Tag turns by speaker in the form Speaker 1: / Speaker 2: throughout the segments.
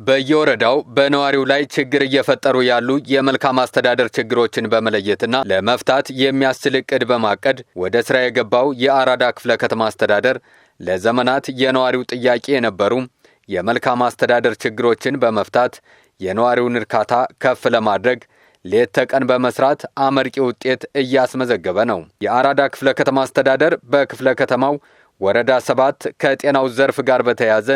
Speaker 1: በየወረዳው በነዋሪው ላይ ችግር እየፈጠሩ ያሉ የመልካም አስተዳደር ችግሮችን በመለየትና ለመፍታት የሚያስችል እቅድ በማቀድ ወደ ስራ የገባው የአራዳ ክፍለ ከተማ አስተዳደር ለዘመናት የነዋሪው ጥያቄ የነበሩ የመልካም አስተዳደር ችግሮችን በመፍታት የነዋሪውን እርካታ ከፍ ለማድረግ ሌት ተቀን በመስራት አመርቂ ውጤት እያስመዘገበ ነው። የአራዳ ክፍለ ከተማ አስተዳደር በክፍለ ከተማው ወረዳ 7 ከጤናው ዘርፍ ጋር በተያያዘ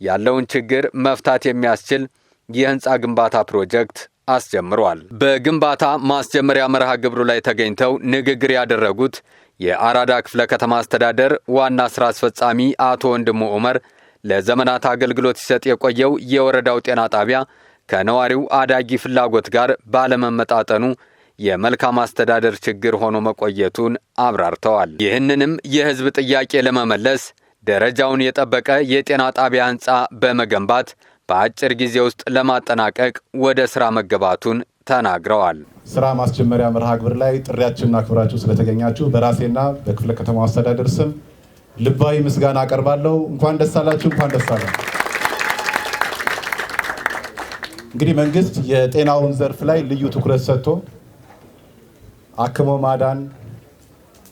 Speaker 1: ያለውን ችግር መፍታት የሚያስችል የህንፃ ግንባታ ፕሮጀክት አስጀምሯል። በግንባታ ማስጀመሪያ መርሃ ግብሩ ላይ ተገኝተው ንግግር ያደረጉት የአራዳ ክፍለ ከተማ አስተዳደር ዋና ስራ አስፈጻሚ አቶ ወንድሙ ዑመር ለዘመናት አገልግሎት ሲሰጥ የቆየው የወረዳው ጤና ጣቢያ ከነዋሪው አዳጊ ፍላጎት ጋር ባለመመጣጠኑ የመልካም አስተዳደር ችግር ሆኖ መቆየቱን አብራርተዋል። ይህንንም የህዝብ ጥያቄ ለመመለስ ደረጃውን የጠበቀ የጤና ጣቢያ ህንፃ በመገንባት በአጭር ጊዜ ውስጥ ለማጠናቀቅ ወደ ስራ መገባቱን ተናግረዋል።
Speaker 2: ስራ ማስጀመሪያ መርሃ ግብር ላይ ጥሪያችንን አክብራችሁ ስለተገኛችሁ በራሴና በክፍለ ከተማው አስተዳደር ስም ልባዊ ምስጋና አቀርባለሁ። እንኳን ደስ አላችሁ፣ እንኳን ደስ አለን። እንግዲህ መንግስት የጤናውን ዘርፍ ላይ ልዩ ትኩረት ሰጥቶ አክሞ ማዳን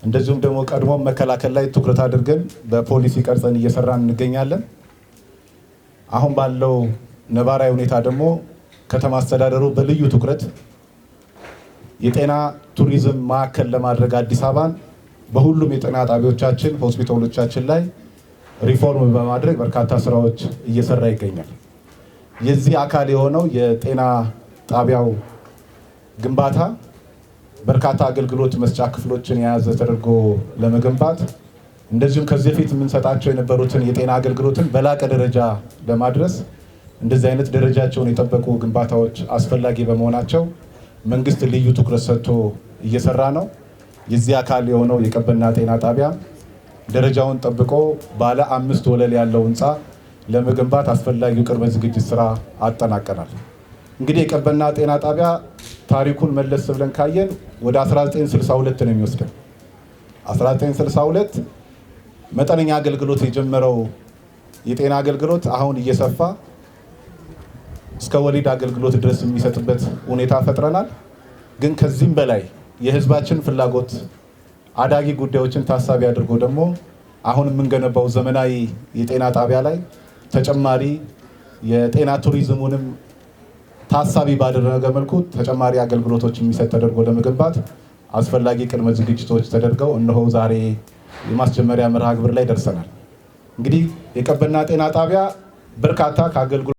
Speaker 2: እንደዚሁም ደግሞ ቀድሞ መከላከል ላይ ትኩረት አድርገን በፖሊሲ ቀርጸን እየሰራን እንገኛለን። አሁን ባለው ነባራዊ ሁኔታ ደግሞ ከተማ አስተዳደሩ በልዩ ትኩረት የጤና ቱሪዝም ማዕከል ለማድረግ አዲስ አበባን በሁሉም የጤና ጣቢያዎቻችን፣ ሆስፒታሎቻችን ላይ ሪፎርም በማድረግ በርካታ ስራዎች እየሰራ ይገኛል። የዚህ አካል የሆነው የጤና ጣቢያው ግንባታ በርካታ አገልግሎት መስጫ ክፍሎችን የያዘ ተደርጎ ለመገንባት እንደዚሁም ከዚህ በፊት የምንሰጣቸው የነበሩትን የጤና አገልግሎትን በላቀ ደረጃ ለማድረስ እንደዚህ አይነት ደረጃቸውን የጠበቁ ግንባታዎች አስፈላጊ በመሆናቸው መንግስት ልዩ ትኩረት ሰጥቶ እየሰራ ነው። የዚህ አካል የሆነው የቀበና ጤና ጣቢያ ደረጃውን ጠብቆ ባለ 5 ወለል ያለው ህንፃ ለመገንባት አስፈላጊው ቅድመ ዝግጅት ስራ አጠናቀናል። እንግዲህ የቀበና ጤና ጣቢያ ታሪኩን መለስ ብለን ካየን ወደ 1962 ነው የሚወስደው። 1962 መጠነኛ አገልግሎት የጀመረው የጤና አገልግሎት አሁን እየሰፋ እስከ ወሊድ አገልግሎት ድረስ የሚሰጥበት ሁኔታ ፈጥረናል። ግን ከዚህም በላይ የህዝባችን ፍላጎት አዳጊ ጉዳዮችን ታሳቢ አድርጎ ደግሞ አሁን የምንገነባው ዘመናዊ የጤና ጣቢያ ላይ ተጨማሪ የጤና ቱሪዝሙንም ታሳቢ ባደረገ መልኩ ተጨማሪ አገልግሎቶች የሚሰጥ ተደርጎ ለመገንባት አስፈላጊ ቅድመ ዝግጅቶች ተደርገው እነሆ ዛሬ የማስጀመሪያ መርሃ ግብር ላይ ደርሰናል። እንግዲህ የቀበና ጤና ጣቢያ በርካታ ከአገልግሎት